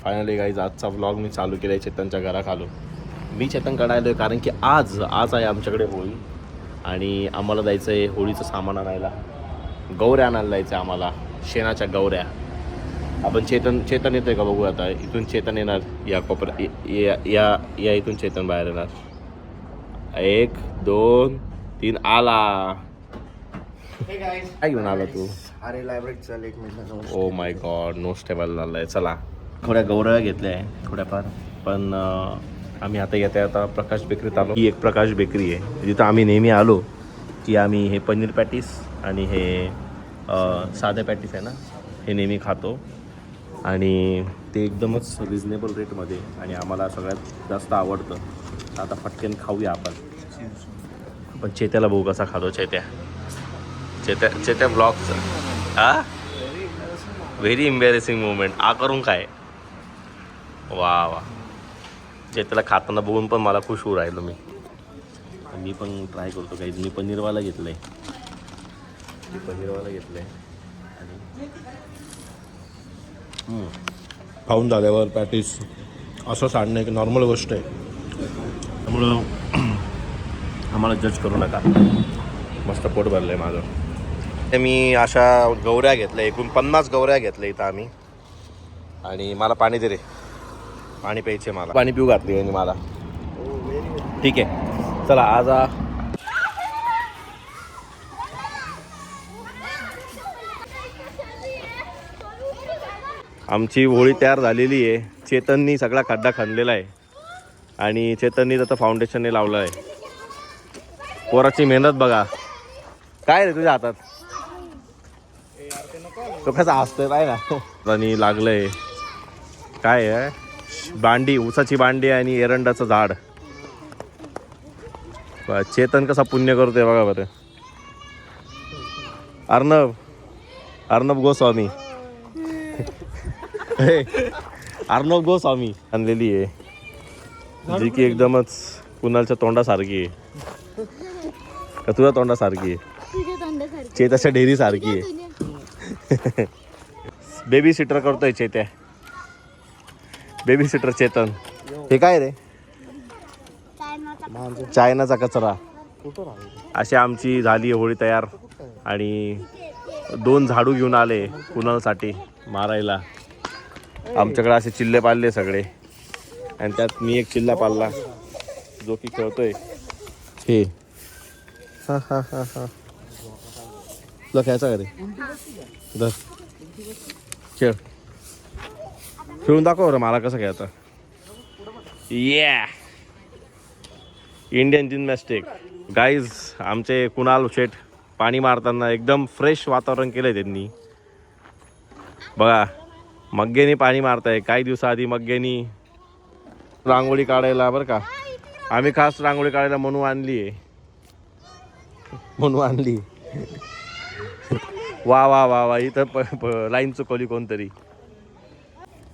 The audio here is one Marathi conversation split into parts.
फायनली गाईज आजचा व्लॉग मी चालू केला आहे चेतनच्या घराखालून. मी चेतनकडे आलो आहे कारण की आज आहे आमच्याकडे होळी आणि आम्हाला जायचं आहे होळीचं सामान आणायला. गौऱ्या आणायला जायचं आहे आम्हाला, शेणाच्या गौऱ्या. आपण चेतन येतो आहे का बघू. आता इथून चेतन येणार, या या इथून चेतन बाहेर येणार. 1 2 3 आला. काय घेऊन आला तू? अरे लायब्ररीचा लेख मिळाला. Oh my god, notable झालं आहे. चला थोड्या गौऱ्या घेतल्या आहे थोड्याफार, पण आम्ही आता आता प्रकाश बेकरीत आलो. ही एक प्रकाश बेकरी आहे जिथं आम्ही नेहमी आलो की आम्ही हे पनीर पॅटीस आणि हे साध्या पॅटीस आहे ना, हे नेहमी खातो आणि ते एकदमच रिजनेबल रेटमध्ये आणि आम्हाला सगळ्यात जास्त आवडतं. आता फटक्यान खाऊया आपण चेत्याला बघू कसा खातो. चेत्या ब्लॉगचं व्हेरी एम्बॅरेसिंग मुवमेंट. करून काय वा चेत्याला खाताना बघून पण मला खुश होऊ राहिलो. मी पण ट्राय करतो काही. मी पनीरवाला घेतलं आहे आणि खाऊन झाल्यावर पॅटीस असं सांडणं एक नॉर्मल गोष्ट आहे. त्यामुळं आम्हाला जज करू नका. मस्त पोट भरलं आहे माझं. ते मी अशा गौऱ्या घेतल्या, एकूण 50 गौऱ्या घेतल्या इथं आम्ही. आणि मला पाणी दे रे, पाणी प्यायचे. मला पाणी पिऊ घातली आणि मला. ठीक आहे चला आज आमची होळी तयार झालेली आहे. चेतननी सगळा खड्डा खणलेला आहे आणि चेतननी त्याचं फाउंडेशनने लावलं आहे. पोराची मेहनत बघा. काय रे तुझ्या हातात? तो कसा हसतोय पाय ना. आणि लागलंय काय आहे, बांडी, ऊसाची बांडी आणि एरंडाचं झाड. चेतन कसा पुण्य करतोय बघा बरं. अर्णब गोस्वामी अर्णब गोस्वामी आणलेली आहे जी की एकदमच कुणालच्या तोंडासारखी आहे. का तुझ्या तोंडासारखी आहे? चेताच्या डेअरी सारखी आहे. बेबी सिटर करतोय चेत्या. Baby sitter Chetan. हे काय रे? चायनाचा कचरा. अशी आमची झाली होळी तयार. आणि 2 झाडू घेऊन आले कुणालसाठी मारायला. आमच्याकडे असे चिल्ले पाळले सगळे आणि त्यात मी एक चिल्ला पाळला जो की खेळतोय. हे तुला खेळायचा का रे? धर खेळ, खेळून दाखव रे मला कसं खेळायचं. Indian gymnastic. गाईज आमचे कुणाल शेठ पाणी मारताना एकदम फ्रेश वातावरण केलंय त्यांनी. बघा मग्गेनी पाणी मारताय. काही दिवसाआधी मग्गेनी रांगोळी काढायला बरं का, आम्ही खास रांगोळी काढायला म्हणू आणली. वा वा वा वा. इथं लाईन चुकवली कोणतरी.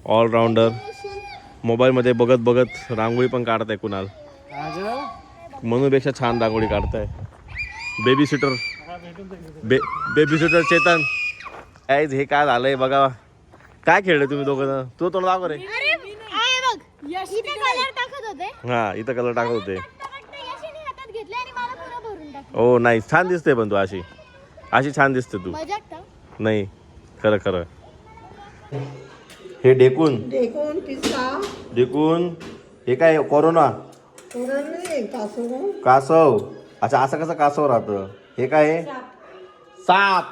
ऑलराऊंडर. मोबाईलमध्ये बघत रांगोळी पण काढताय कुणाल. मनूपेक्षा छान रांगोळी काढताय. Babysitter Chetan. काहीच हे काय झालंय बघा. काय खेळले तुम्ही दोघं? तू तोंड दाखव रे. हा इथं कलर टाकत होते. हो नाही छान दिसते, पण तू अशी छान दिसते तू. नाही खरं. हे डेकून हे काय? कोरोना कासव. अच्छा असं कसं कासव राहतं? हे काय आहे? साप.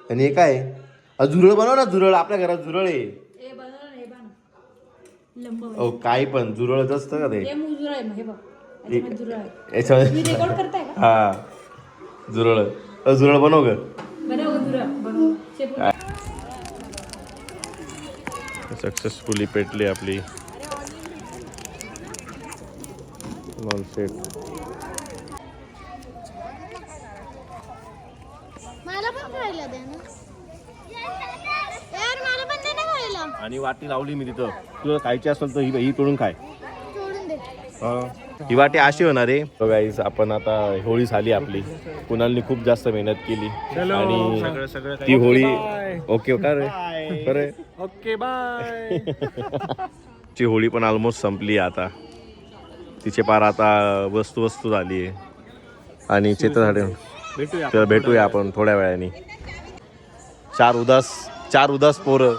आणि हे काय? झुरळ बनव ना. झुरळ आपल्या घरात झुरळ आहे. काही पण झुरळच असतं का ते? हा झुरळ बनव ग. सक्सेसफुली पेटली आपली नॉनसेट. आणि वाटी लावली मी तिथं. तुला खायची असेल तर ही तोडून खाय. ही वाटी अशी होणार आहे. So guys, आपण आता होळी झाली आपली. कुणालनी खूप जास्त मेहनत केली आणि ती होळी ओके का रे ओके बाय. ची होळी पण ऑलमोस्ट संपली आता. तिचे पार आता वस्तू झाली आहे आणि चेतन भेटूया आपण थोड्या वेळाने. चार उदास पोरं